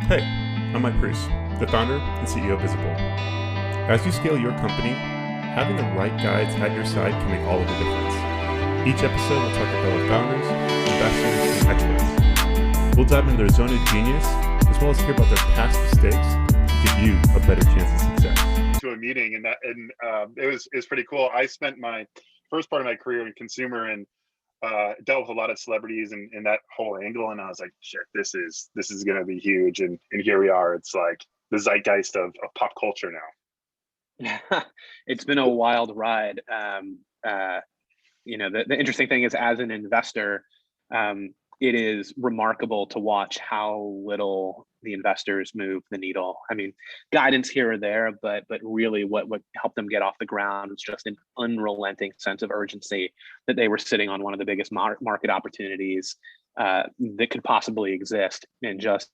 Hey, I'm Mike Priest, the founder and CEO of Visible. As you scale your company, having the right guides at your side can make all of the difference. Each episode will talk to fellow founders, investors, and experts. We'll dive into their zone of genius, as well as hear about their past mistakes to give you a better chance of success. To a meeting, and it was pretty cool. I spent my first part of my career in consumer and dealt with a lot of celebrities and that whole angle, and I was like, shit, this is going to be huge, and here we are. It's like the zeitgeist of pop culture now. It's been a wild ride. The interesting thing is, as an investor, it is remarkable to watch how little the investors move the needle. I mean, guidance here or there, but really what helped them get off the ground was just an unrelenting sense of urgency that they were sitting on one of the biggest market opportunities that could possibly exist, and just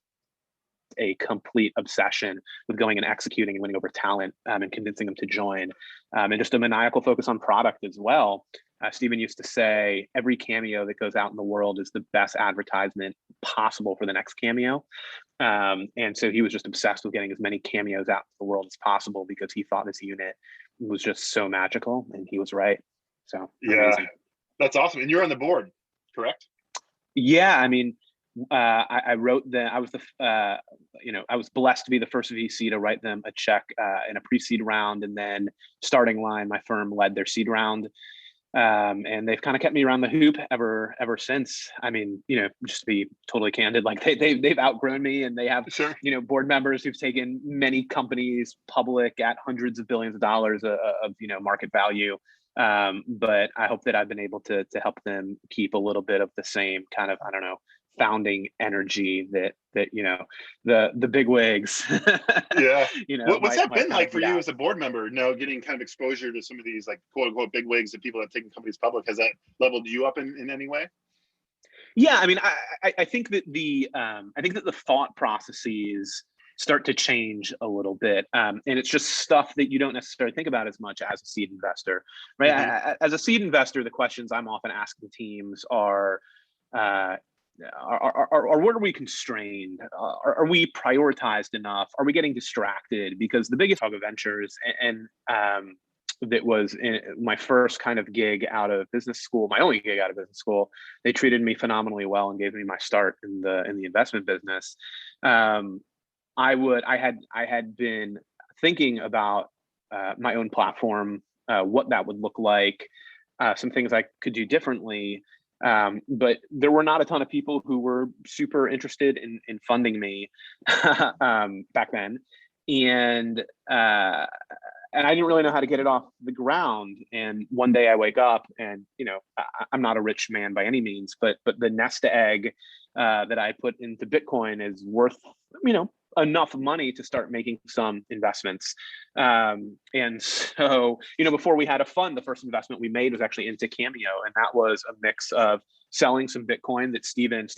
a complete obsession with going and executing and winning over talent, and convincing them to join, and just a maniacal focus on product as well. Stephen used to say, every cameo that goes out in the world is the best advertisement possible for the next cameo. And so he was just obsessed with getting as many cameos out in the world as possible, because he thought this unit was just so magical, and he was right. So yeah, amazing. That's awesome. And you're on the board, correct? Yeah, I mean, I wrote them. I was blessed to be the first VC to write them a check in a pre-seed round, and then Starting Line, my firm, led their seed round. And they've kind of kept me around the hoop ever since. I mean, just to be totally candid, like they've outgrown me, and they have, sure, board members who've taken many companies public at hundreds of billions of dollars of market value. But I hope that I've been able to help them keep a little bit of the same kind of, founding energy that the big wigs. Yeah. What's that been like for you as a board member? Getting kind of exposure to some of these, like, quote unquote big wigs, and people that have taken companies public. Has that leveled you up in any way? Yeah, I mean, I think that the thought processes start to change a little bit, and it's just stuff that you don't necessarily think about as much as a seed investor, right? Mm-hmm. As a seed investor, the questions I'm often asking teams are what are we constrained? Are we prioritized enough? Are we getting distracted? Because the biggest hub of ventures, and that was in my first kind of gig out of business school, my only gig out of business school. They treated me phenomenally well and gave me my start in the investment business. I had been thinking about my own platform, what that would look like, some things I could do differently. But there were not a ton of people who were super interested in funding me back then. And I didn't really know how to get it off the ground. And one day I wake up, and, I'm not a rich man by any means, but the nest egg that I put into Bitcoin is worth, enough money to start making some investments. And so, before we had a fund, the first investment we made was actually into Cameo. And that was a mix of selling some Bitcoin that Stephen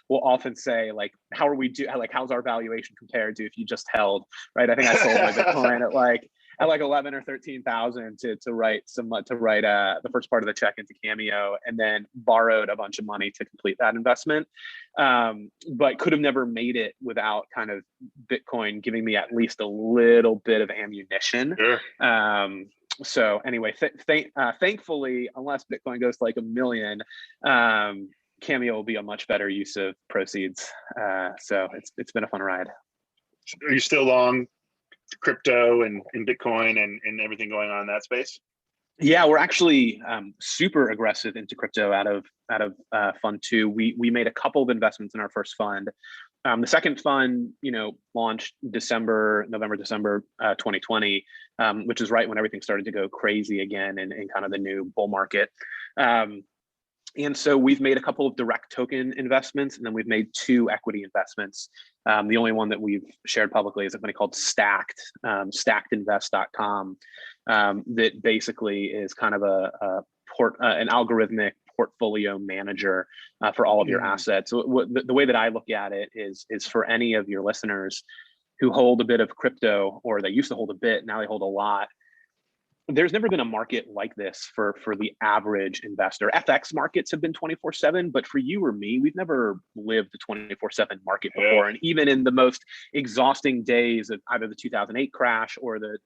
will often say, like, how's our valuation compared to if you just held, right? I think I sold my Bitcoin at like 11 or 13,000 to write the first part of the check into Cameo, and then borrowed a bunch of money to complete that investment. But could have never made it without kind of Bitcoin giving me at least a little bit of ammunition. Sure. So anyway, thankfully, unless Bitcoin goes to like 1 million, Cameo will be a much better use of proceeds. So it's been a fun ride. Are you still long crypto and Bitcoin and everything going on in that space? Yeah, we're actually super aggressive into crypto out of fund 2. We made a couple of investments in our first fund. The second fund, launched November, December 2020, which is right when everything started to go crazy again in kind of the new bull market. And so we've made a couple of direct token investments, and then we've made 2 equity investments. The only one that we've shared publicly is a company called Stacked, stackedinvest.com, that basically is kind of an algorithmic portfolio manager for all of your assets. So the way that I look at it is for any of your listeners who hold a bit of crypto, or they used to hold a bit, now they hold a lot. there's never been a market like this for the average investor. FX markets have been 24/7, but for you or me, we've never lived the 24/7 market before. And even in the most exhausting days of either the 2008 crash or the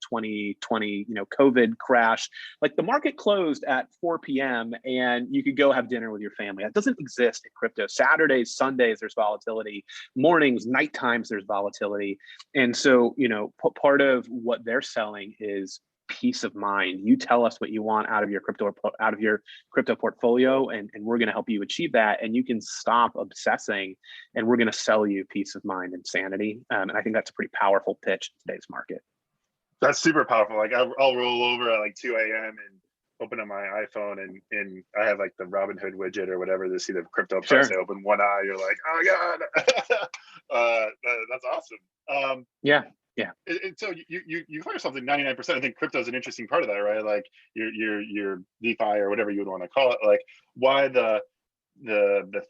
2020, COVID crash, like the market closed at 4 p.m. and you could go have dinner with your family. That doesn't exist in crypto. Saturdays, Sundays, there's volatility. Mornings, night times, there's volatility. And so, part of what they're selling is peace of mind. You tell us what you want out of your crypto portfolio, and we're going to help you achieve that. And you can stop obsessing, and we're going to sell you peace of mind and sanity. And I think that's a pretty powerful pitch in today's market. That's super powerful. Like I'll roll over at like 2 a.m. and open up my iPhone, and I have like the Robinhood widget or whatever to see the crypto price. I open one eye, you're like, oh God, that's awesome. Yeah. So you call yourself 99%. I think crypto is an interesting part of that, right? Like your DeFi or whatever you would want to call it. Like why the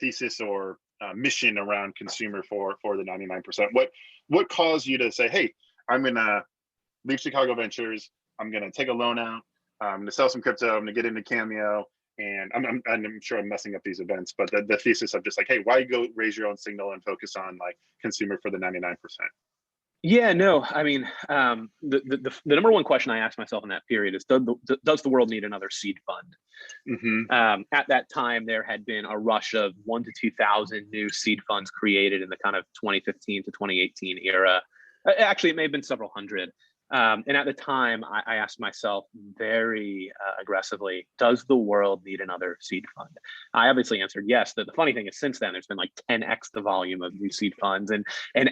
thesis or mission around consumer for the 99%? What caused you to say, hey, I'm gonna leave Chicago Ventures. I'm gonna take a loan out. I'm gonna sell some crypto. I'm gonna get into Cameo. And I'm sure I'm messing up these events, but the thesis of just like, hey, why go raise your own signal and focus on like consumer for the 99%? Yeah, no, I mean, the number one question I asked myself in that period is, does the world need another seed fund? Mm-hmm. At that time, there had been a rush of 1,000 to 2,000 new seed funds created in the kind of 2015 to 2018 era. Actually, it may have been several hundred. And at the time, I asked myself very aggressively, does the world need another seed fund? I obviously answered yes. The funny thing is, since then, there's been like 10x the volume of new seed funds, and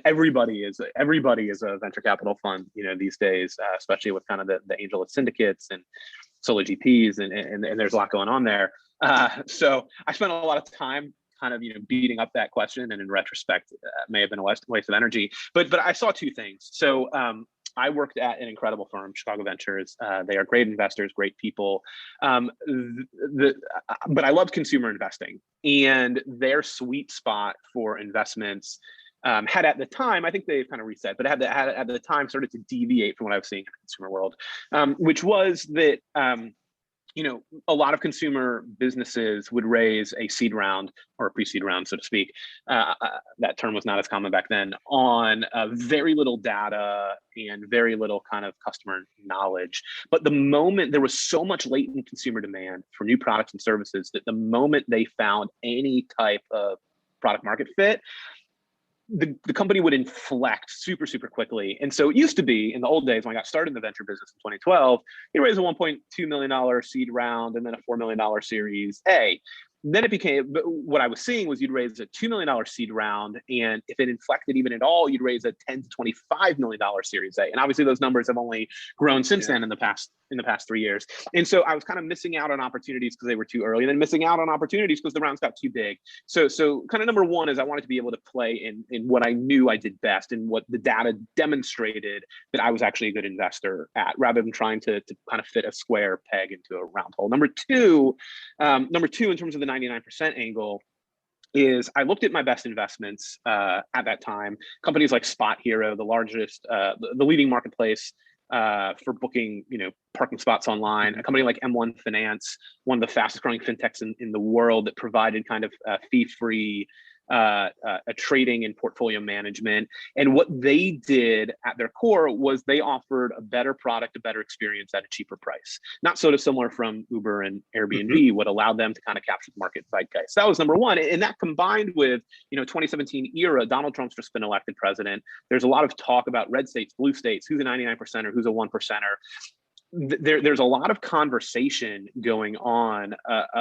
everybody is a venture capital fund, these days, especially with kind of the angel syndicates and solo GPs, and there's a lot going on there. So I spent a lot of time kind of beating up that question, and in retrospect, may have been a waste of energy. But I saw two things. So I worked at an incredible firm, Chicago Ventures. They are great investors, great people. But I loved consumer investing, and their sweet spot for investments had at the time, I think they've kind of reset, but had at the time started to deviate from what I was seeing in the consumer world, which was that a lot of consumer businesses would raise a seed round or a pre-seed round, so to speak. That term was not as common back then, on very little data and very little kind of customer knowledge. But the moment there was so much latent consumer demand for new products and services, that the moment they found any type of product market fit, the company would inflect super, super quickly. And so it used to be, in the old days when I got started in the venture business in 2012, you raise a $1.2 million seed round and then a $4 million Series A. Then it became, what I was seeing was you'd raise a $2 million seed round, and if it inflected even at all, you'd raise a $10 to $25 million Series A. And obviously those numbers have only grown since then in the past 3 years. And so I was kind of missing out on opportunities because they were too early, and then missing out on opportunities because the rounds got too big. So kind of number one is I wanted to be able to play in what I knew I did best, and what the data demonstrated that I was actually a good investor at, rather than trying to kind of fit a square peg into a round hole. Number two, in terms of the 99% angle, is I looked at my best investments at that time. Companies like Spot Hero, the largest, the leading marketplace for booking, parking spots online. A company like M1 Finance, one of the fastest growing fintechs in the world, that provided kind of fee-free a trading and portfolio management. And what they did at their core was they offered a better product, a better experience at a cheaper price. Not so dissimilar from Uber and Airbnb, what allowed them to kind of capture the market zeitgeist. That was number one. And that combined with, 2017 era, Donald Trump's just been elected president. There's a lot of talk about red states, blue states, who's a 99%er, who's a 1%er. There's a lot of conversation going on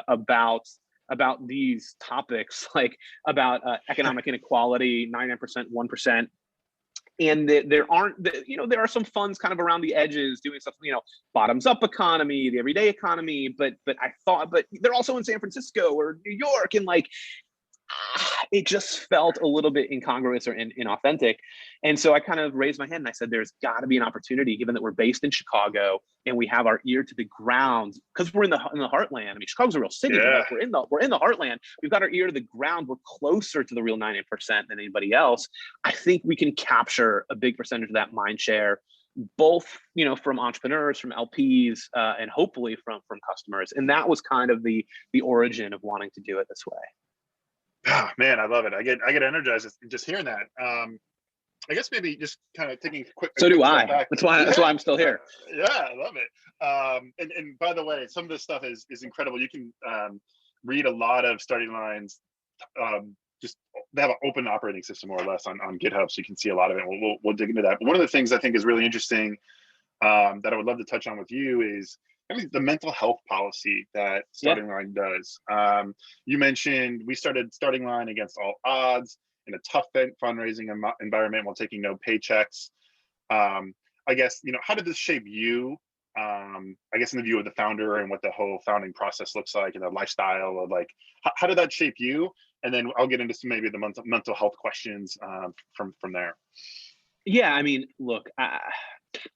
about these topics, like about economic inequality, 99%, 1%. And there are some funds kind of around the edges doing stuff, bottoms up economy, the everyday economy. But they're also in San Francisco or New York, and like, it just felt a little bit incongruous or inauthentic. And so I kind of raised my hand and I said, there's got to be an opportunity, given that we're based in Chicago and we have our ear to the ground, because we're in the heartland. I mean, Chicago's a real city. Yeah. But we're in the heartland. We've got our ear to the ground. We're closer to the real 99% than anybody else. I think we can capture a big percentage of that mind share both, from entrepreneurs, from LPs, and hopefully from customers. And that was kind of the origin of wanting to do it this way. Oh, man, I love it. I get energized just hearing that. I guess maybe just kind of taking a quick. So do I. Back. That's why I'm still here. Yeah, I love it. And by the way, some of this stuff is incredible. You can read a lot of starting lines. Just they have an open operating system more or less on GitHub, so you can see a lot of it. We'll dig into that. But one of the things I think is really interesting that I would love to touch on with you is the mental health policy that Starting Line does. You mentioned we started Starting Line against all odds in a tough fundraising environment while taking no paychecks. I guess, how did this shape you? I guess in the view of the founder and what the whole founding process looks like and the lifestyle of how did that shape you? And then I'll get into some maybe the mental health questions from there. Yeah, I mean, look,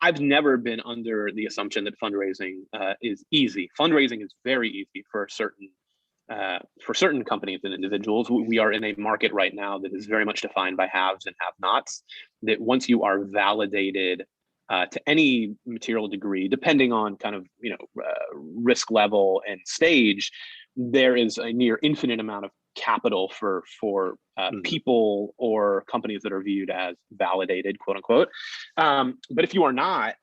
I've never been under the assumption that fundraising is easy. Fundraising is very easy for certain companies and individuals. We are in a market right now that is very much defined by haves and have-nots. That once you are validated to any material degree, depending on kind of risk level and stage, there is a near infinite amount of capital for people or companies that are viewed as validated, quote unquote. But if you are not,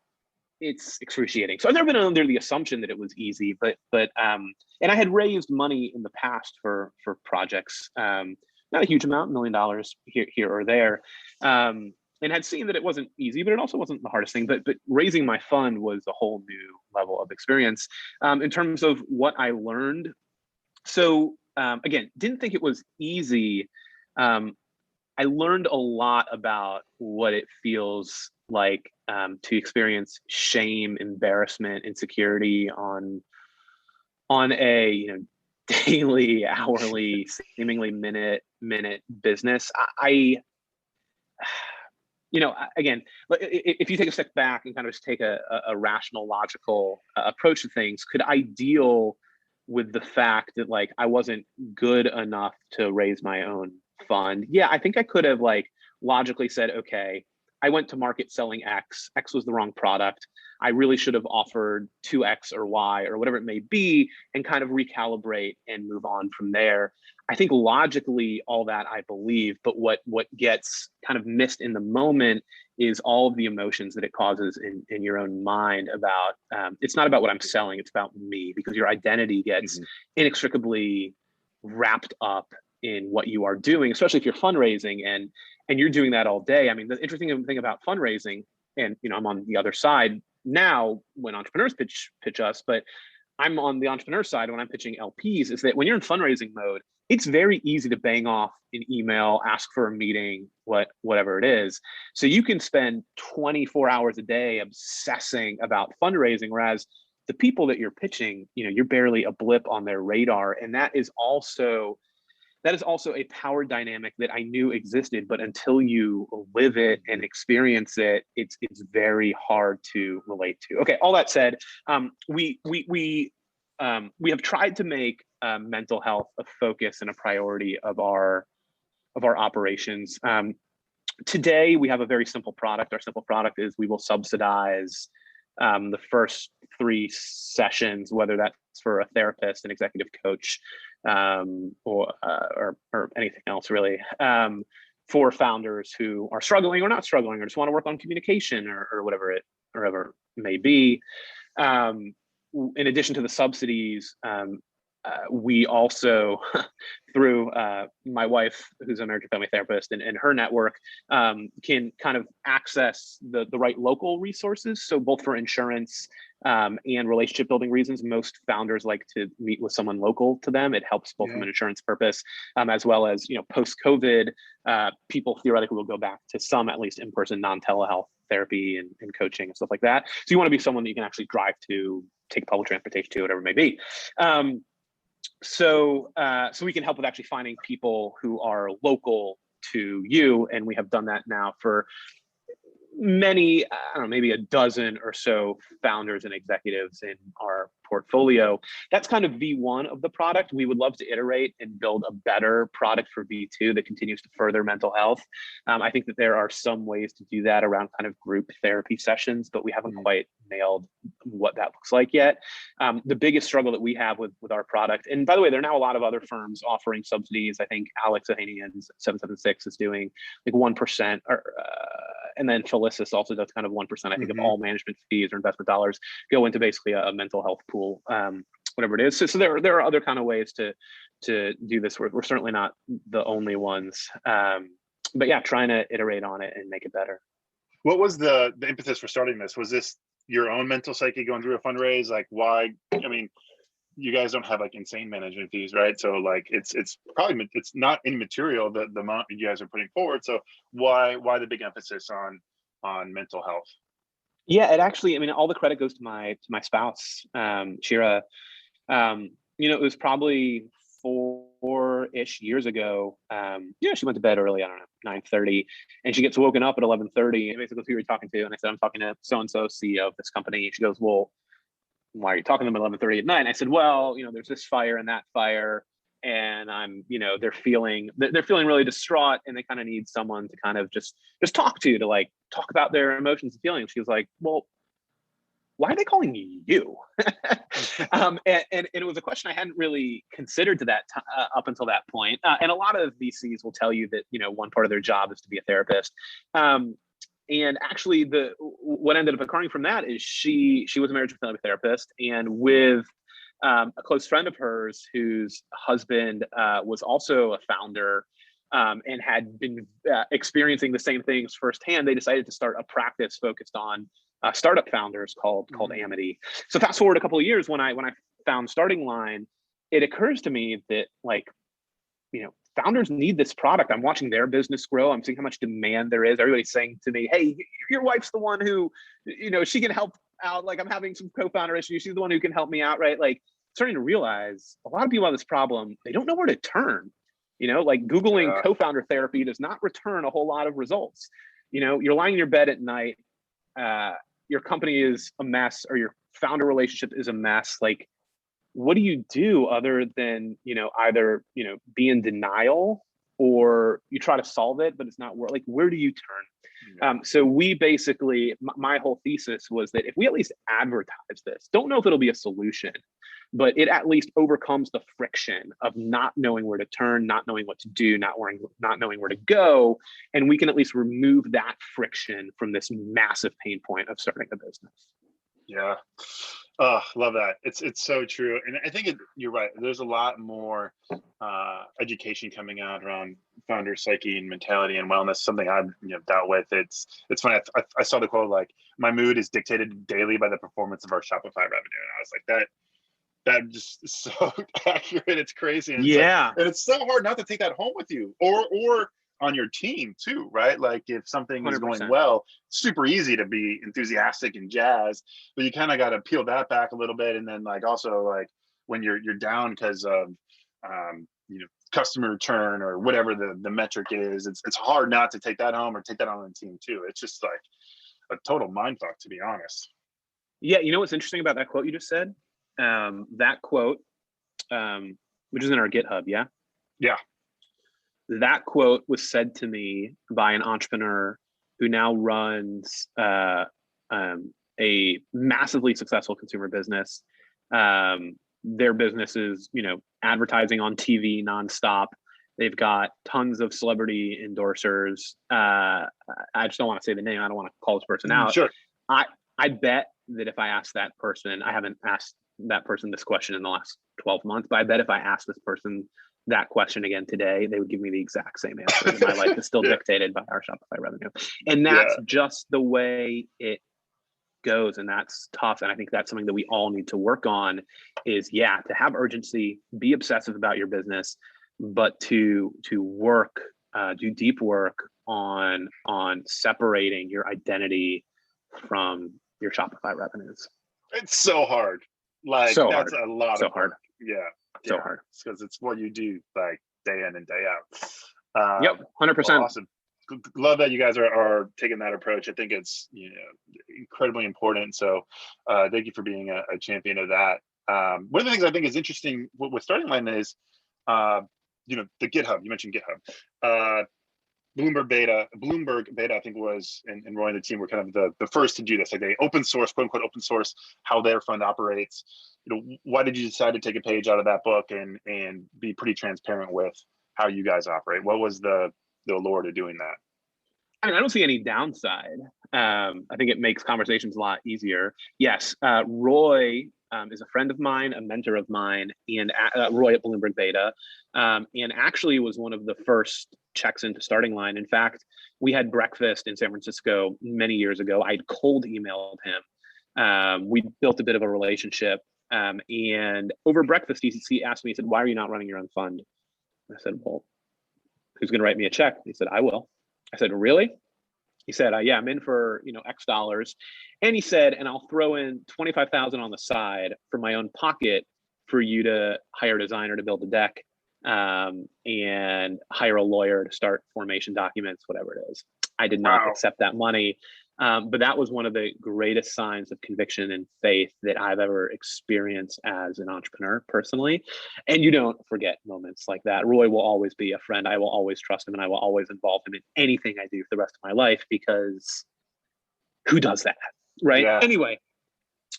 it's excruciating. So I've never been under the assumption that it was easy, but and I had raised money in the past for projects, not a huge amount, $1 million here or there, and had seen that it wasn't easy, but it also wasn't the hardest thing. But raising my fund was a whole new level of experience in terms of what I learned. So again, didn't think it was easy. I learned a lot about what it feels like to experience shame, embarrassment, insecurity on a daily, hourly, seemingly minute business. Again, if you take a step back and kind of just take a rational, logical approach to things, could I deal with the fact that I wasn't good enough to raise my own fund? Yeah, I think I could have logically said, okay, I went to market selling X was the wrong product. I really should have offered 2X or Y or whatever it may be, and kind of recalibrate and move on from there. I think logically all that I believe, but what gets kind of missed in the moment is all of the emotions that it causes in your own mind about, it's not about what I'm selling, it's about me, because your identity gets inextricably wrapped up in what you are doing, especially if you're fundraising and you're doing that all day. I mean, the interesting thing about fundraising, and I'm on the other side now when entrepreneurs pitch us, but I'm on the entrepreneur side when I'm pitching LPs, is that when you're in fundraising mode, it's very easy to bang off an email, ask for a meeting, whatever it is. So you can spend 24 hours a day obsessing about fundraising, whereas the people that you're pitching, you're barely a blip on their radar. And that is also a power dynamic that I knew existed, but until you live it and experience it, it's very hard to relate to. Okay, all that said, we have tried to make mental health a focus and a priority of our operations. Today, we have a very simple product. Our simple product is we will subsidize the first 3 sessions, whether that's for a therapist, an executive coach, or anything else really, for founders who are struggling or not struggling, or just want to work on communication or whatever it may be. In addition to the subsidies, we also, through my wife, who's an American family therapist, and her network, can kind of access the right local resources. So both for insurance and relationship building reasons, most founders like to meet with someone local to them. It helps both from an insurance purpose, as well as, post-COVID, people theoretically will go back to some, at least in-person, non-telehealth therapy and coaching and stuff like that. So you want to be someone that you can actually drive to, take public transportation to, whatever it may be. So we can help with actually finding people who are local to you. And we have done that now for many, I don't know, maybe a dozen or so founders and executives in our portfolio. That's kind of V1 of the product. We would love to iterate and build a better product for V2 that continues to further mental health. I think that there are some ways to do that around kind of group therapy sessions, but we haven't quite nailed what that looks like yet. The biggest struggle that we have with our product, and by the way, there are now a lot of other firms offering subsidies. I think Alex Ohanian's 776 is doing like 1%, and then Felicis also does kind of 1%, I think, of all management fees or investment dollars go into basically a mental health pool, whatever it is. So there are other kind of ways to do this. We're certainly not the only ones. But yeah, trying to iterate on it and make it better. What was the impetus for starting this? Was this your own mental psyche going through a fundraise? Like, why? I mean, you guys don't have like insane management fees, right? So like it's probably, it's not immaterial the amount you guys are putting forward. So why the big emphasis on mental health? Yeah, it actually, I mean, all the credit goes to my spouse, Shira. It was probably 4-ish years ago. She went to bed early, I don't know, 9:30, and she gets woken up at 11:30. And basically, who are you talking to? And I said, I'm talking to so-and-so, CEO of this company. She goes, well, why are you talking to them at 11:30 at night? And I said, well, there's this fire and that fire, and they're feeling really distraught, and they kind of need someone to kind of just talk about their emotions and feelings. She was like, well, why are they calling you? And it was a question I hadn't really considered to that up until that point. And a lot of VCs will tell you that, one part of their job is to be a therapist. And actually what ended up occurring from that is she was a marriage and family therapist, and with a close friend of hers whose husband was also a founder, and had been experiencing the same things firsthand, they decided to start a practice focused on startup founders called Amity. So fast forward a couple of years, when I found Starting Line, it occurs to me that founders need this product. I'm watching their business grow. I'm seeing how much demand there is. Everybody's saying to me, hey, your wife's the one who, she can help out. Like, I'm having some co-founder issues. She's the one who can help me out, right? Like, starting to realize a lot of people have this problem. They don't know where to turn. Like Googling co-founder therapy does not return a whole lot of results. You're lying in your bed at night. Your company is a mess, or your founder relationship is a mess. Like, what do you do other than, either, be in denial, or you try to solve it, but it's not work. Like, where do you turn? So we basically, my whole thesis was that if we at least advertise this, don't know if it'll be a solution, but it at least overcomes the friction of not knowing where to turn, not knowing what to do, not knowing where to go. And we can at least remove that friction from this massive pain point of starting a business. Yeah. Love that. It's so true. And I think you're right. There's a lot more education coming out around founder psyche and mentality and wellness, something I've dealt with. It's funny. I saw the quote, like, my mood is dictated daily by the performance of our Shopify revenue. And I was like, that just is so accurate. It's crazy. And and it's so hard not to take that home with you, or on your team too, right? Like, if something is 100%. Going well, super easy to be enthusiastic and jazzed, but you kind of got to peel that back a little bit. And then also when you're down because of customer return or whatever the metric is, it's hard not to take that home or take that on the team too. It's just like a total mind fuck, to be honest. Yeah, what's interesting about that quote you just said? That quote, which is in our GitHub, yeah? Yeah. That quote was said to me by an entrepreneur who now runs a massively successful consumer business. Their business is, advertising on TV nonstop. They've got tons of celebrity endorsers. I just don't want to say the name. I don't want to call this person out. Sure. I bet that if I asked that person, I haven't asked that person this question in the last 12 months, but I bet if I asked this person that question again today, they would give me the exact same answer. My life is still dictated by our Shopify revenue. And that's just the way it goes. And that's tough. And I think that's something that we all need to work on is, to have urgency, be obsessive about your business, but to work, do deep work on separating your identity from your Shopify revenues. It's so hard. Like, so that's hard. a lot so of hard. work. Yeah. So hard. Because it's what you do like day in and day out. Yep, 100%. Well, awesome. Love that you guys are taking that approach. I think it's incredibly important. So thank you for being a champion of that. One of the things I think is interesting with Starting Line is, the GitHub. You mentioned GitHub. Bloomberg Beta, I think was, and Roy and the team were kind of the first to do this. Like they open source, quote unquote, open source how their fund operates. Why did you decide to take a page out of that book and be pretty transparent with how you guys operate? What was the allure to doing that? I mean, I don't see any downside. I think it makes conversations a lot easier. Yes, Roy is a friend of mine, a mentor of mine, and Roy at Bloomberg Beta, and actually was one of the first checks into Starting Line. In fact, we had breakfast in San Francisco many years ago. I'd cold emailed him. We built a bit of a relationship, and over breakfast, he asked me, he said, "Why are you not running your own fund?" I said, "Well, who's going to write me a check?" He said, "I will." I said, "Really?" He said, "Yeah, I'm in for X dollars," and he said, "And I'll throw in 25,000 on the side for my own pocket for you to hire a designer to build a deck, and hire a lawyer to start formation documents, whatever it is." I did not accept that money, but that was one of the greatest signs of conviction and faith that I've ever experienced as an entrepreneur personally. And you don't forget moments like that. Roy will always be a friend. I will always trust him, and I will always involve him in anything I do for the rest of my life, because who does that, right? Yeah. Anyway,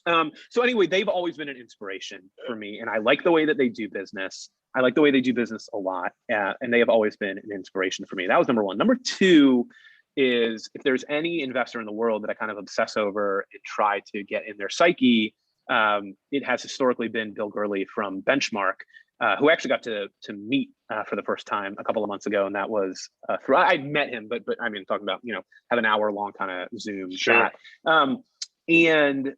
so anyway, they've always been an inspiration for me, and I like the way that they do business. I like the way they do business a lot, and they have always been an inspiration for me. That was number one. Number two is, if there's any investor in the world that I kind of obsess over and try to get in their psyche, it has historically been Bill Gurley from Benchmark, who I actually got to meet for the first time a couple of months ago, and that was through, I met him, but I mean, talking about have an hour-long kind of Zoom chat. And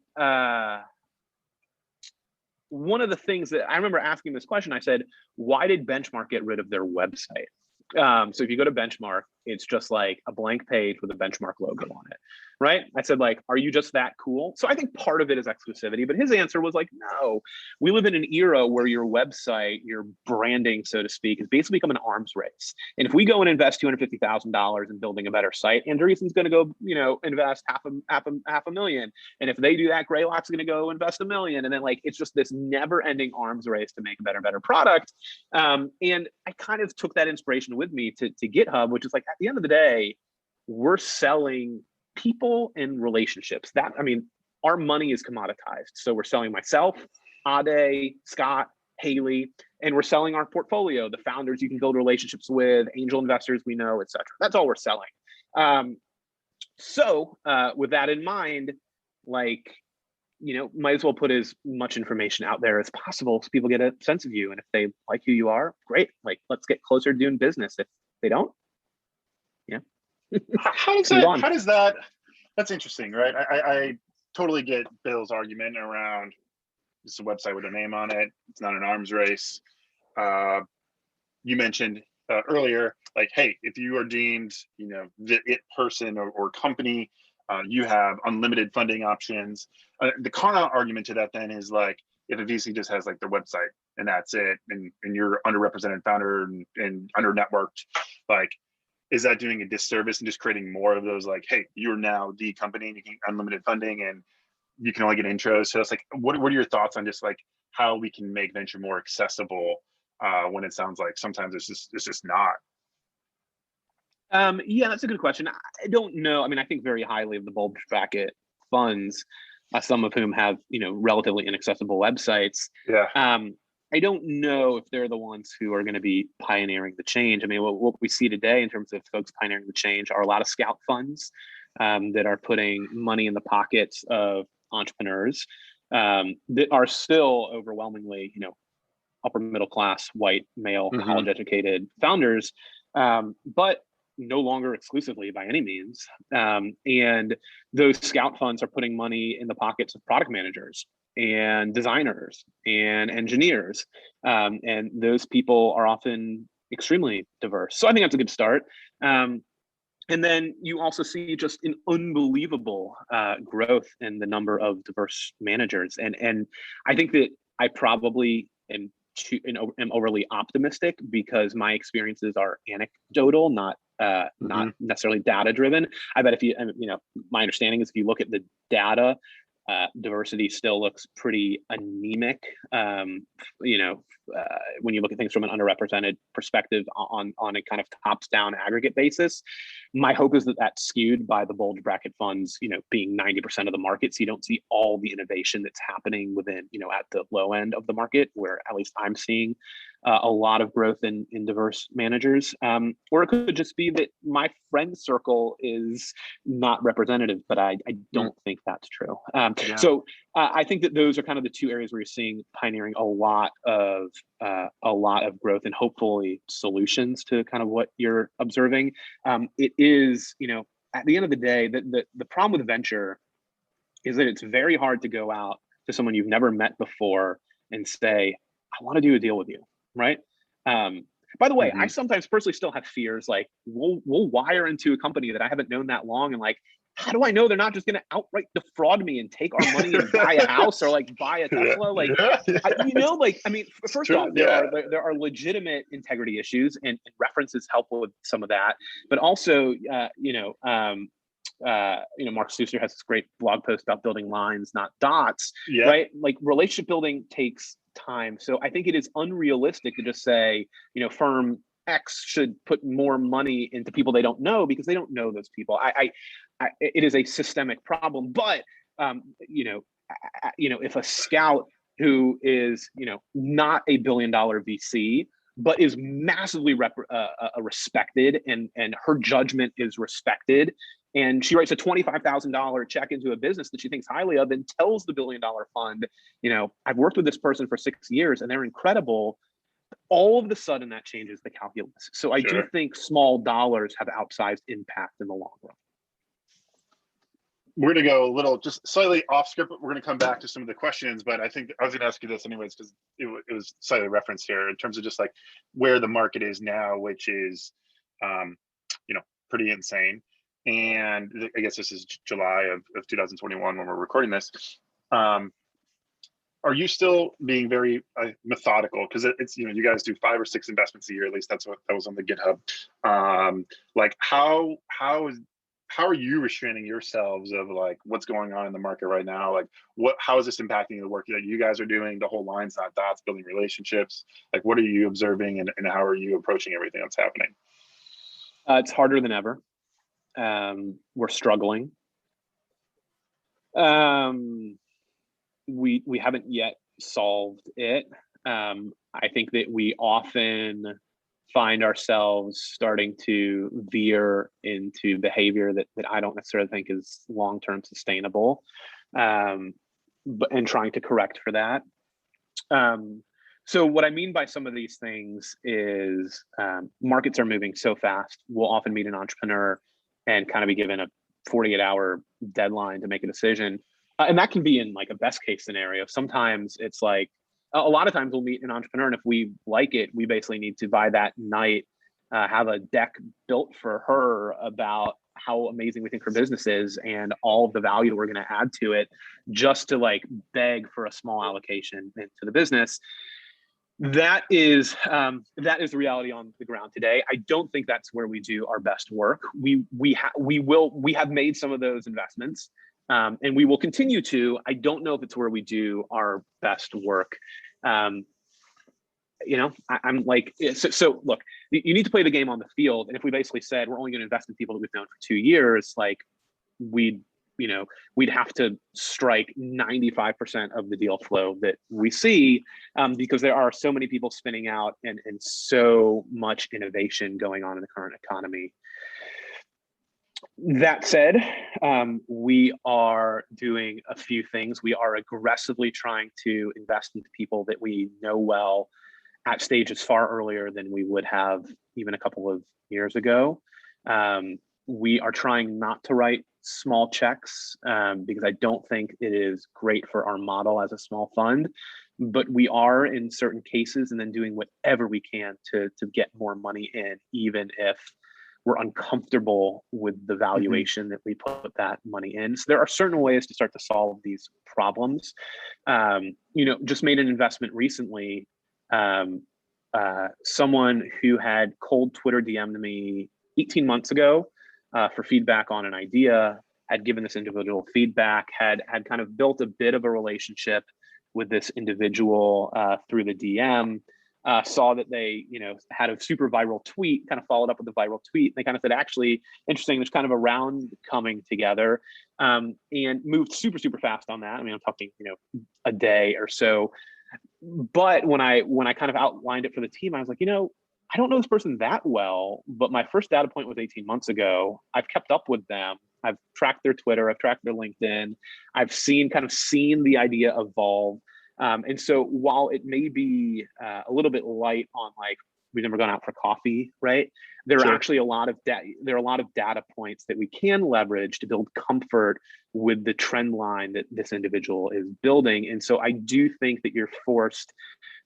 one of the things that I remember asking this question, I said, "Why did Benchmark get rid of their website?" So if you go to Benchmark, it's just like a blank page with a Benchmark logo on it, right? I said, like, "Are you just that cool?" So I think part of it is exclusivity, but his answer was like, "No, we live in an era where your website, your branding, so to speak, has basically become an arms race. And if we go and invest $250,000 in building a better site, Andreessen's going to go, invest half a million. And if they do that, Greylock's going to go invest $1 million. And then it's just this never-ending arms race to make a better product." And I kind of took that inspiration with me to GitHub, which is like, at the end of the day, we're selling people and relationships. Our money is commoditized. So we're selling myself, Ade, Scott, Haley, and we're selling our portfolio, the founders you can build relationships with, angel investors we know, et cetera. That's all we're selling. So with that in mind, might as well put as much information out there as possible so people get a sense of you. And if they like who you are, great. Let's get closer to doing business. If they don't, how does that? That's interesting, right? I totally get Bill's argument around it's a website with a name on it. It's not an arms race. You mentioned earlier, hey, if you are deemed, the it person or company, you have unlimited funding options. The counter argument to that then is if a VC just has their website and that's it, and you're underrepresented founder and under networked, is that doing a disservice and just creating more of those hey, you're now the company and you can get unlimited funding and you can only get intros? So it's what are your thoughts on just how we can make venture more accessible when it sounds like sometimes it's just not? Yeah, that's a good question. I don't know. I think very highly of the bulge bracket funds, some of whom have, relatively inaccessible websites. Yeah. I don't know if they're the ones who are going to be pioneering the change. What we see today in terms of folks pioneering the change are a lot of scout funds that are putting money in the pockets of entrepreneurs that are still overwhelmingly, upper middle class, white, male, college educated founders, but no longer exclusively by any means. And those scout funds are putting money in the pockets of product managers and designers and engineers. And those people are often extremely diverse. So I think that's a good start. And then you also see just an unbelievable growth in the number of diverse managers. And I think that I probably am overly optimistic because my experiences are anecdotal, not necessarily data driven. I bet my understanding is if you look at the data Diversity still looks pretty anemic. When you look at things from an underrepresented perspective on a kind of tops-down aggregate basis, my hope is that that's skewed by the bulge bracket funds, being 90% of the market. So you don't see all the innovation that's happening within, at the low end of the market, where at least I'm seeing a lot of growth in diverse managers. Or it could just be that my friend circle is not representative, but I don't think that's true. So I think that those are kind of the two areas where you're seeing pioneering a lot of growth and hopefully solutions to kind of what you're observing. It is, at the end of the day, the problem with venture is that it's very hard to go out to someone you've never met before and say, I want to do a deal with you, right? By the way, I sometimes personally still have fears, like we'll wire into a company that I haven't known that long, and like, how do I know they're not just going to outright defraud me and take our money and buy a house or like buy a Tesla? Like, first off, there are legitimate integrity issues, and references help with some of that. But also, Mark Suster has this great blog post about building lines, not dots, right? Like relationship building takes time. So I think it is unrealistic to just say, firm X should put more money into people they don't know, because they don't know those people. It is a systemic problem. But if a scout who is not a $1 billion VC, but is massively respected, and her judgment is respected, and she writes a $25,000 check into a business that she thinks highly of and tells the $1 billion fund, I've worked with this person for 6 years and they're incredible. All of a sudden that changes the calculus. So I do think small dollars have outsized impact in the long run. We're going to go a little just slightly off script, but we're going to come back to some of the questions. But I think I was going to ask you this anyways, because it was slightly referenced here in terms of just like where the market is now, which is, pretty insane. And I guess this is July of 2021 when we're recording this. Are you still being very methodical? Because it's, you guys do 5 or 6 investments a year, at least that was on the GitHub. Like how are you restraining yourselves of like what's going on in the market right now? Like how is this impacting the work that you guys are doing, the whole lines, not dots, building relationships? Like what are you observing, and how are you approaching everything that's happening? It's harder than ever. We're struggling. We haven't yet solved it. I think that we often find ourselves starting to veer into behavior that I don't necessarily think is long-term sustainable, and trying to correct for that. So what I mean by some of these things is markets are moving so fast. We'll often meet an entrepreneur and kind of be given a 48-hour deadline to make a decision. And that can be in like a best case scenario. Sometimes it's like, a lot of times we'll meet an entrepreneur, and if we like it, we basically need to by that night have a deck built for her about how amazing we think her business is and all of the value that we're going to add to it, just to like beg for a small allocation into the business. That is the reality on the ground today. I don't think that's where we do our best work. We have made some of those investments, and we will continue to. I don't know if it's where we do our best work. I'm like, so look, you need to play the game on the field. And if we basically said we're only going to invest in people that we've known for 2 years, like we'd have to strike 95% of the deal flow that we see, because there are so many people spinning out and so much innovation going on in the current economy. That said, we are doing a few things. We are aggressively trying to invest into people that we know well at stages far earlier than we would have even a couple of years ago. We are trying not to write small checks because I don't think it is great for our model as a small fund, but we are in certain cases and then doing whatever we can to get more money in, even if we're uncomfortable with the valuation that we put that money in. So there are certain ways to start to solve these problems. Just made an investment recently. Someone who had cold Twitter DM'd me 18 months ago for feedback on an idea, had given this individual feedback, had kind of built a bit of a relationship with this individual through the DM. Saw that they, had a super viral tweet, kind of followed up with a viral tweet. They kind of said, actually, interesting, there's kind of a round coming together, and moved super, super fast on that. I mean, I'm talking, a day or so. But when I kind of outlined it for the team, I was like, I don't know this person that well, but my first data point was 18 months ago. I've kept up with them. I've tracked their Twitter. I've tracked their LinkedIn. I've seen the idea evolve. And so while it may be a little bit light on like, we've never gone out for coffee, right? There are actually a lot of data points that we can leverage to build comfort with the trend line that this individual is building. And so I do think that you're forced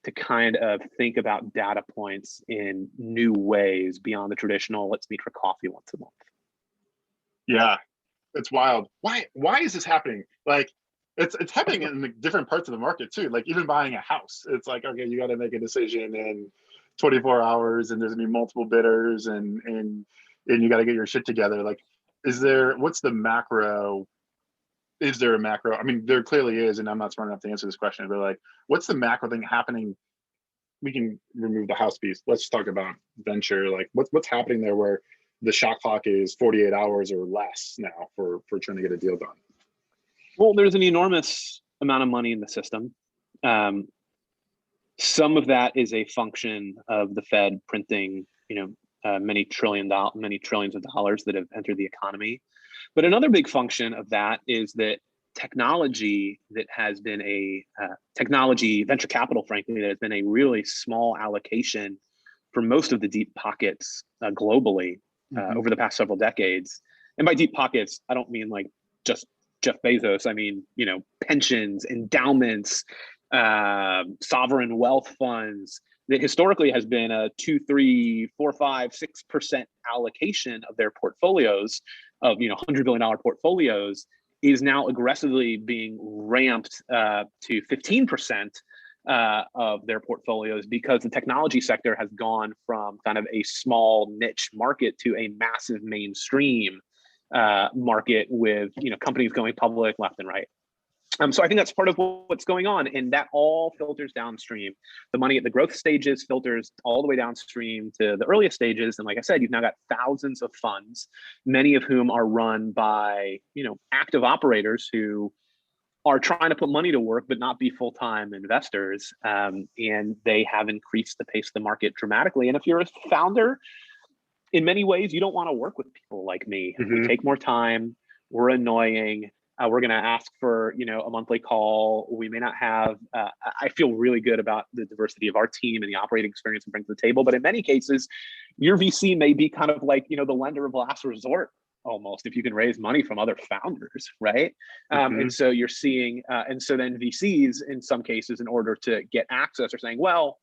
to kind of think about data points in new ways beyond the traditional, let's meet for coffee once a month. Yeah, it's wild. Why is this happening? Like, it's happening in the different parts of the market too. Like even buying a house, it's like, okay, you got to make a decision in 24 hours and there's gonna be multiple bidders and you got to get your shit together. Like, is there a macro? I mean, there clearly is, and I'm not smart enough to answer this question, but like, what's the macro thing happening? We can remove the house piece. Let's talk about venture. Like what's happening there where the shot clock is 48 hours or less now for trying to get a deal done? Well, there's an enormous amount of money in the system. Some of that is a function of the Fed printing, many trillions of dollars that have entered the economy. But another big function of that is that technology that has been technology venture capital, frankly, that has been a really small allocation for most of the deep pockets globally over the past several decades. And by deep pockets, I don't mean like just Jeff Bezos. I mean, pensions, endowments, sovereign wealth funds, that historically has been a 2, 3, 4, 5, 6% allocation of their portfolios of $100 billion portfolios, is now aggressively being ramped to 15% of their portfolios, because the technology sector has gone from kind of a small niche market to a massive mainstream market with companies going public left and right. So I think that's part of what's going on, and that all filters downstream. The money at the growth stages filters all the way downstream to the earliest stages. And like I said, you've now got thousands of funds, many of whom are run by active operators who are trying to put money to work but not be full-time investors. And they have increased the pace of the market dramatically. And if you're a founder, in many ways, you don't want to work with people like me. We take more time. We're annoying. We're going to ask for, a monthly call. We may not have, I feel really good about the diversity of our team and the operating experience we bring to the table. But in many cases, your VC may be kind of like, the lender of last resort, almost, if you can raise money from other founders, right? And so you're seeing, and so then VCs, in some cases, in order to get access, are saying, well,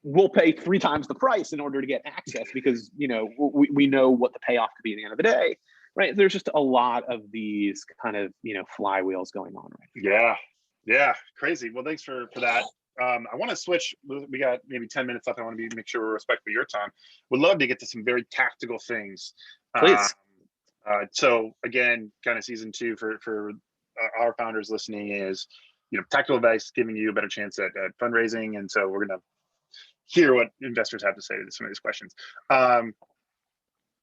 we'll pay 3 times the price in order to get access because, we know what the payoff could be at the end of the day. Right. There's just a lot of these kind of, flywheels going on right now. Yeah. Crazy. Well, thanks for that. I want to switch. We got maybe 10 minutes left. I want to make sure we're respectful of your time. Would love to get to some very tactical things. Please. So again, kind of season 2 for our founders listening is, tactical advice, giving you a better chance at fundraising. And so we're going to hear what investors have to say to some of these questions.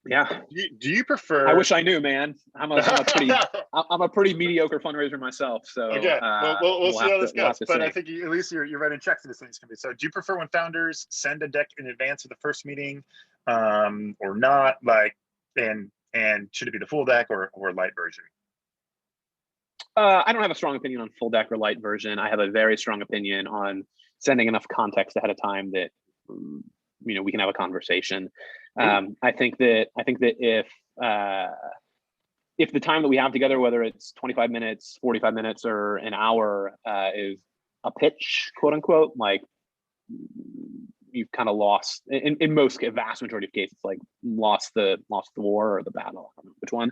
Yeah. Do you prefer? I wish I knew, man. I'm a pretty mediocre fundraiser myself. So okay, we'll see how this goes. But I think at least you're writing checks to this thing's gonna be. So, do you prefer when founders send a deck in advance of the first meeting, or not? Like, and should it be the full deck or light version? I don't have a strong opinion on full deck or light version. I have a very strong opinion on sending enough context ahead of time that we can have a conversation. I think that if the time that we have together, whether it's 25 minutes, 45 minutes, or an hour, is a pitch, quote unquote, like you've kind of lost in most vast majority of cases, like lost the war or the battle. I don't know which one.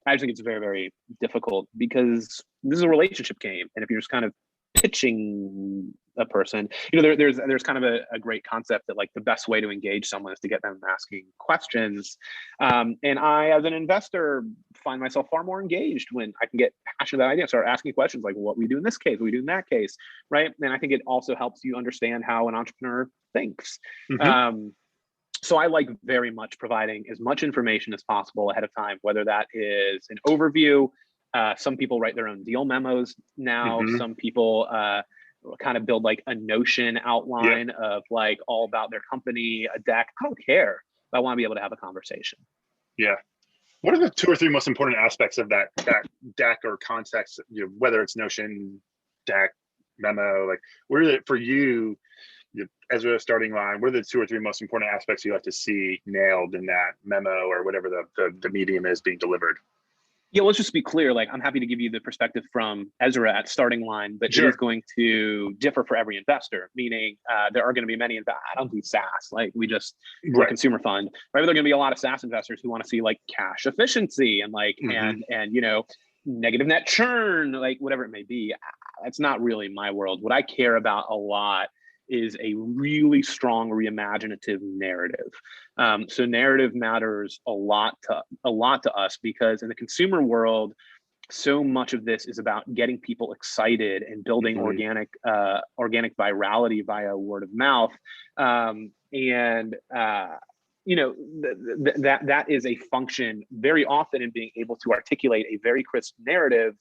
I just think it's very, very difficult because this is a relationship game, and if you're just kind of pitching a person. There's kind of a great concept that like the best way to engage someone is to get them asking questions. And I, as an investor, find myself far more engaged when I can get passionate about ideas, start asking questions like what we do in this case, what we do in that case, right? And I think it also helps you understand how an entrepreneur thinks. So I like very much providing as much information as possible ahead of time, whether that is an overview. Some people write their own deal memos now. Some people kind of build like a Notion outline of like all about their company, a deck. I don't care. I want to be able to have a conversation. Yeah. What are the 2 or 3 most important aspects of that deck or context, whether it's Notion, deck, memo, like what are the, for you, as a starting line, what are the 2 or 3 most important aspects you like to see nailed in that memo or whatever the medium is being delivered? Yeah, let's just be clear. Like, I'm happy to give you the perspective from Ezra at starting line, but Sure. It is going to differ for every investor, meaning there are going to be many, I don't do SaaS, like we just, we're a consumer fund, right? But there are going to be a lot of SaaS investors who want to see like cash efficiency and like, and negative net churn, like whatever it may be. That's not really my world. What I care about a lot is a really strong reimaginative narrative. So narrative matters a lot to us, because in the consumer world, so much of this is about getting people excited and building organic virality via word of mouth. That is a function very often in being able to articulate a very crisp narrative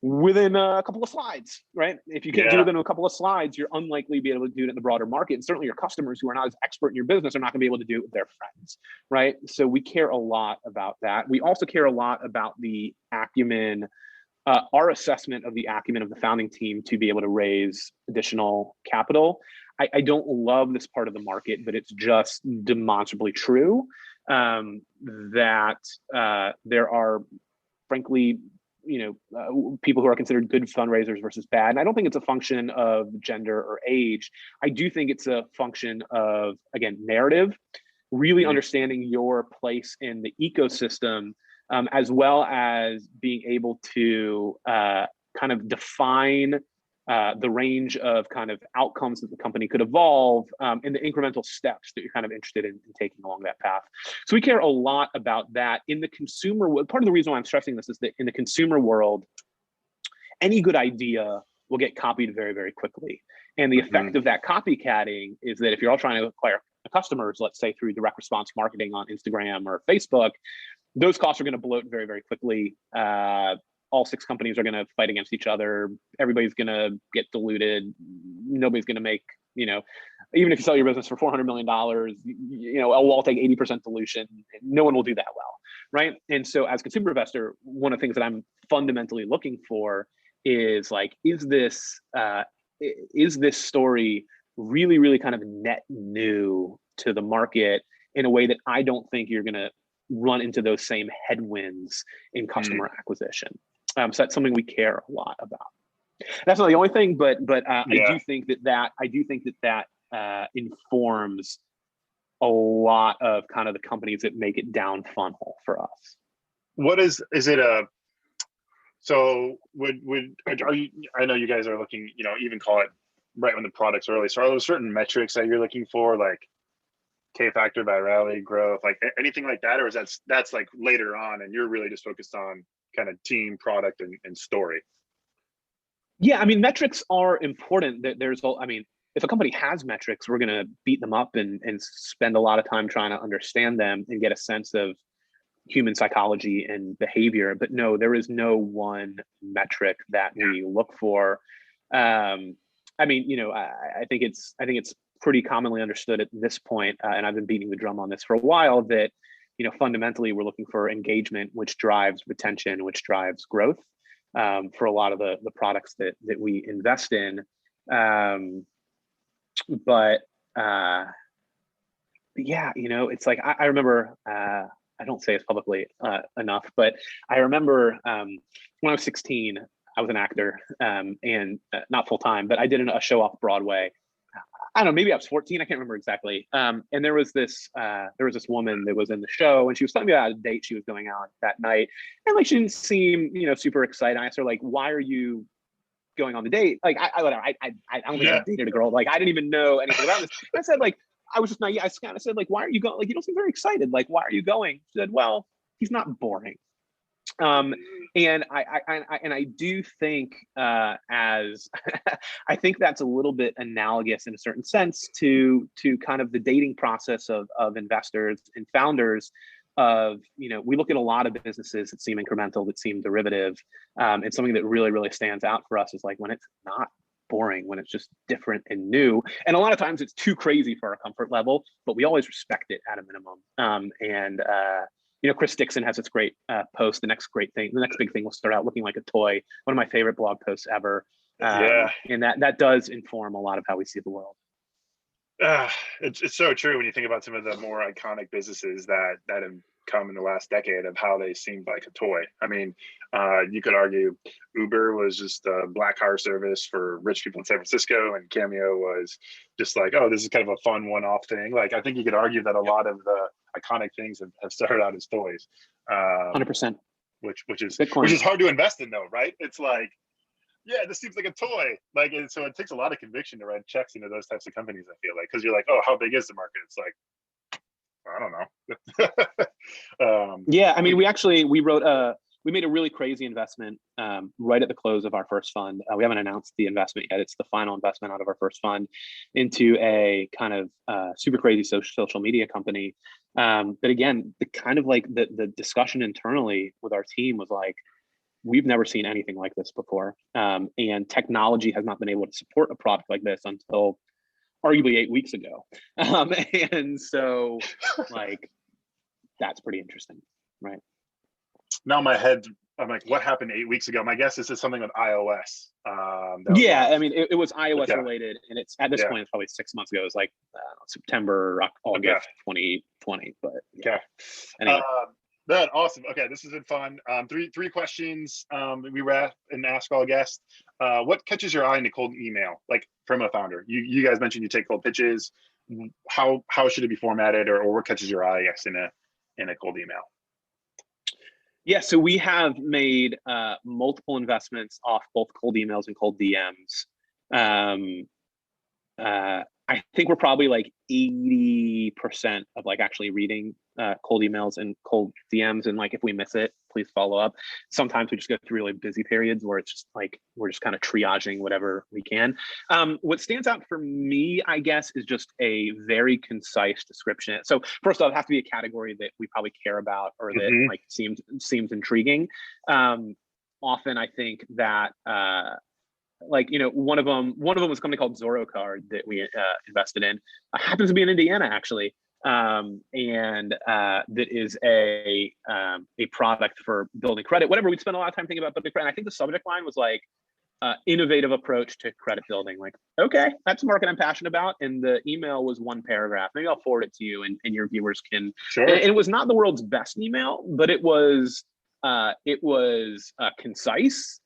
within a couple of slides, right? If you can't do it in a couple of slides, you're unlikely to be able to do it in the broader market. And certainly your customers who are not as expert in your business are not gonna be able to do it with their friends, right? So we care a lot about that. We also care a lot about the acumen, our assessment of the acumen of the founding team to be able to raise additional capital. I don't love this part of the market, but it's just demonstrably true that there are, frankly, people who are considered good fundraisers versus bad. And I don't think it's a function of gender or age. I do think it's a function of, again, narrative, really understanding your place in the ecosystem, as well as being able to kind of define the range of kind of outcomes that the company could evolve, and the incremental steps that you're kind of interested in taking along that path. So we care a lot about that. In the consumer world, part of the reason why I'm stressing this is that in the consumer world, any good idea will get copied very, very quickly. And the effect of that copycatting is that if you're all trying to acquire customers, let's say through direct response marketing on Instagram or Facebook, those costs are going to bloat very, very quickly. All 6 companies are going to fight against each other. Everybody's going to get diluted. Nobody's going to make, even if you sell your business for $400 million, we'll all take 80% dilution. No one will do that well, right? And so as a consumer investor, one of the things that I'm fundamentally looking for is like, is this story really, really kind of net new to the market in a way that I don't think you're going to run into those same headwinds in customer acquisition. So that's something we care a lot about. That's not the only thing, but I do think that informs a lot of kind of the companies that make it down funnel for us. What is it so are you, I know you guys are looking, even call it right when the product's early. So are there certain metrics that you're looking for, like K-factor, virality, growth, like anything like that? Or is that's like later on and you're really just focused on kind of team, product, and story? Yeah, I mean, metrics are important. If a company has metrics, we're going to beat them up and spend a lot of time trying to understand them and get a sense of human psychology and behavior. But no, there is no one metric that we look for. I think it's pretty commonly understood at this point, and I've been beating the drum on this for a while, that fundamentally we're looking for engagement, which drives retention, which drives growth for a lot of the products that we invest in. But yeah, it's like I remember, I don't say this publicly enough, but I remember when I was 16, I was an actor, and not full time, but I did a show off Broadway. I don't know, maybe I was 14, I can't remember exactly. And there was this woman that was in the show, and she was telling me about a date she was going on that night. And like, she didn't seem, super excited. I asked her, like, why are you going on the date, like I don't think I dated a girl. Like I didn't even know anything about this. And I said, like, I was just naive. I kind of said, like, why are you going? Like, you don't seem very excited. Like, why are you going? She said, well, he's not boring. And I do think as I think that's a little bit analogous in a certain sense to kind of the dating process of investors and founders. Of, you know, we look at a lot of businesses that seem incremental, that seem derivative, and something that really stands out for us is like when it's not boring, when it's just different and new. And a lot of times it's too crazy for our comfort level, but we always respect it at a minimum. You know, Chris Dixon has this great post. The next big thing will start out looking like a toy. One of my favorite blog posts ever. And that does inform a lot of how we see the world. It's so true when you think about some of the more iconic businesses that have come in the last decade of how they seemed like a toy. I mean, you could argue Uber was just a black car service for rich people in San Francisco, and Cameo was just like, oh, this is kind of a fun one-off thing. Like, I think you could argue that a lot of the iconic things have started out as toys. 100%. Which is Bitcoin. Which is hard to invest in, though, right? It's like, yeah, this seems like a toy. Like, and so it takes a lot of conviction to write checks into those types of companies, I feel like, because you're like, oh, how big is the market? It's like, I don't know. Yeah, I mean, we made a really crazy investment right at the close of our first fund. We haven't announced the investment yet. It's the final investment out of our first fund into a kind of super crazy social media company. But again, the kind of like the discussion internally with our team was like, we've never seen anything like this before. And technology has not been able to support a product like this until arguably 8 weeks ago. And so like, that's pretty interesting, right? Now in my head, I'm like, what happened 8 weeks ago? My guess is it's something with iOS. Yeah, I mean, it was iOS related, and it's at this point, it's probably 6 months ago. It was like September, August 2020. But anyway. That awesome. Okay, this has been fun. Three questions we wrap and ask all guests. What catches your eye in a cold email, like from a founder? You guys mentioned you take cold pitches. How should it be formatted, or what catches your eye, I guess, in a cold email? Yeah, so we have made multiple investments off both cold emails and cold DMs. I think we're probably like 80% of like actually reading cold emails and cold DMs, and like if we miss it, please follow up. Sometimes we just go through really busy periods where it's just like we're just kind of triaging whatever we can. What stands out for me, I guess, is just a very concise description. So first off, it has to be a category that we probably care about or that like seems intriguing. Often I think that like, you know, one of them was a company called Zorro Card that we invested in. Happens to be in Indiana, actually, and that is a product for building credit. Whatever, we'd spend a lot of time thinking about building credit. And I think the subject line was like innovative approach to credit building. Like, okay, that's a market I'm passionate about. And the email was one paragraph. Maybe I'll forward it to you, and your viewers can. Sure. And it was not the world's best email, but it was concise.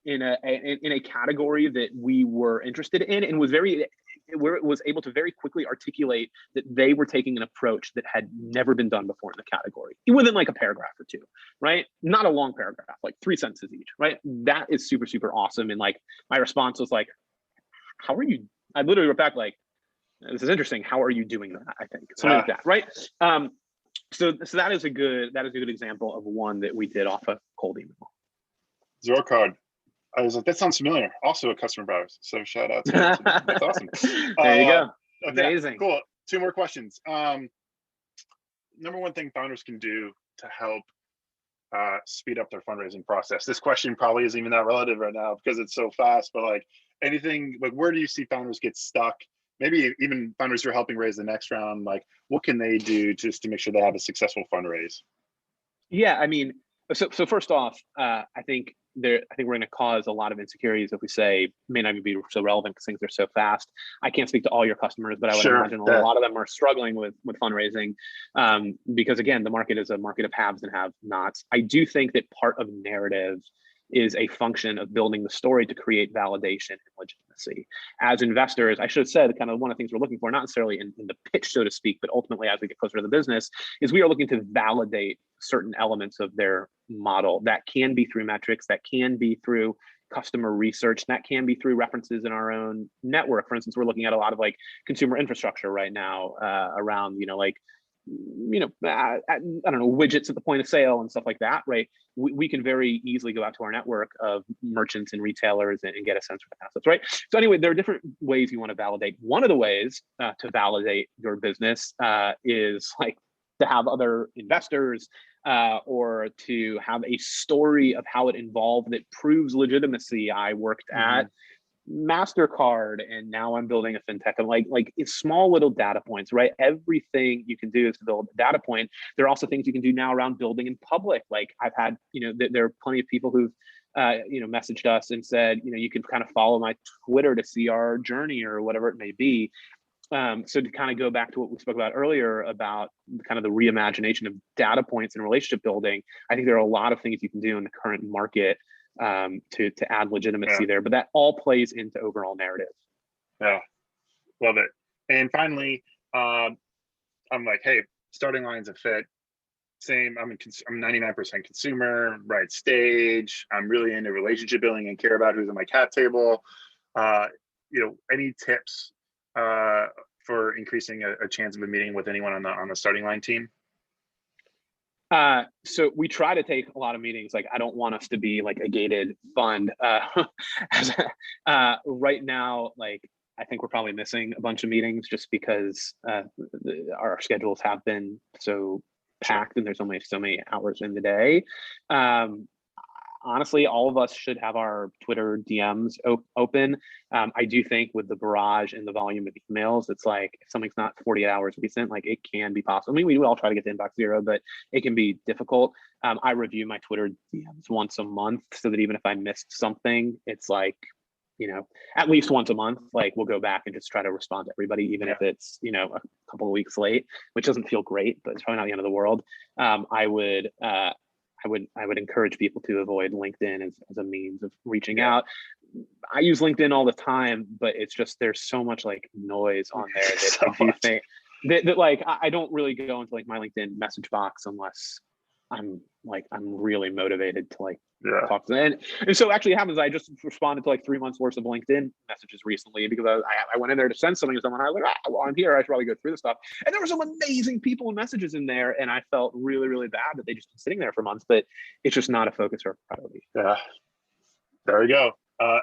In a category that we were interested in, and was able to very quickly articulate that they were taking an approach that had never been done before in the category, within like a paragraph or two, right? Not a long paragraph, like 3 sentences each, right? That is super, super awesome. And like my response was like, how are you? I literally wrote back like, this is interesting. How are you doing that? I think something like that, right? So that is a good example of one that we did off a cold email. Zorro Card. I was like, that sounds familiar. Also a customer of ours. So shout out to them. That's awesome. There you go. Okay, amazing. Cool. 2 more questions. Number one thing founders can do to help speed up their fundraising process. This question probably isn't even that relative right now because it's so fast, but like anything, like where do you see founders get stuck? Maybe even founders who are helping raise the next round, like what can they do just to make sure they have a successful fundraise? Yeah, I mean, so first off, I think we're going to cause a lot of insecurities if we say may not even be so relevant because things are so fast. I can't speak to all your customers, but I would imagine a lot of them are struggling with fundraising because again, the market is a market of haves and have-nots. I do think that part of narrative is a function of building the story to create validation and legitimacy. As investors, I should have said kind of one of the things we're looking for, not necessarily in the pitch, so to speak, but ultimately as we get closer to the business, is we are looking to validate certain elements of their model. That can be through metrics, that can be through customer research. And that can be through references in our own network. For instance, we're looking at a lot of like consumer infrastructure right now around, I don't know, widgets at the point of sale and stuff like that, right? We can very easily go out to our network of merchants and retailers and get a sense for the assets, right? So anyway, there are different ways you want to validate. One of the ways to validate your business is like to have other investors or to have a story of how it involved that proves legitimacy. I worked at MasterCard and now I'm building a fintech. And like it's small little data points, right? Everything you can do is to build a data point. There are also things you can do now around building in public. Like I've had, there are plenty of people who've messaged us and said, you can kind of follow my Twitter to see our journey or whatever it may be. So to kind of go back to what we spoke about earlier about kind of the reimagination of data points and relationship building, I think there are a lot of things you can do in the current market to add legitimacy there, but that all plays into overall narrative. Yeah, love it. And finally, I'm like, hey, starting lines of fit. Same. I'm 99% consumer, right stage. I'm really into relationship building and care about who's on my cat table. Any tips for increasing a chance of a meeting with anyone on the starting line team? So we try to take a lot of meetings. Like, I don't want us to be like a gated fund. Right now, like, I think we're probably missing a bunch of meetings just because our schedules have been so packed and there's only so many hours in the day. Honestly, all of us should have our Twitter DMs open. I do think with the barrage and the volume of emails, it's like if something's not 48 hours recent, like it can be possible. I mean, we all try to get to inbox zero, but it can be difficult. I review my Twitter DMs once a month so that even if I missed something, it's like, at least once a month, like we'll go back and just try to respond to everybody, even if it's, a couple of weeks late, which doesn't feel great, but it's probably not the end of the world. I would encourage people to avoid LinkedIn as a means of reaching out. I use LinkedIn all the time, but it's just, there's so much like noise on there that I do think that like, I don't really go into like my LinkedIn message box unless I'm really motivated to like talk to them. And so actually it happens, I just responded to like 3 months worth of LinkedIn messages recently because I went in there to send something to someone. I was like, well, I'm here, I should probably go through the stuff. And there were some amazing people and messages in there. And I felt really, really bad that they just been sitting there for months, but it's just not a focus or a priority. Yeah, there we go.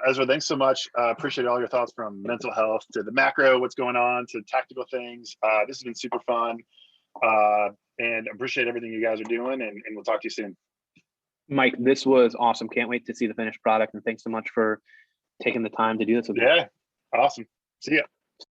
Ezra, thanks so much. Appreciate all your thoughts from mental health to the macro, what's going on, to tactical things. This has been super fun. And appreciate everything you guys are doing, and we'll talk to you soon. Mike, this was awesome. Can't wait to see the finished product, and thanks so much for taking the time to do this with me. Yeah, awesome. See ya.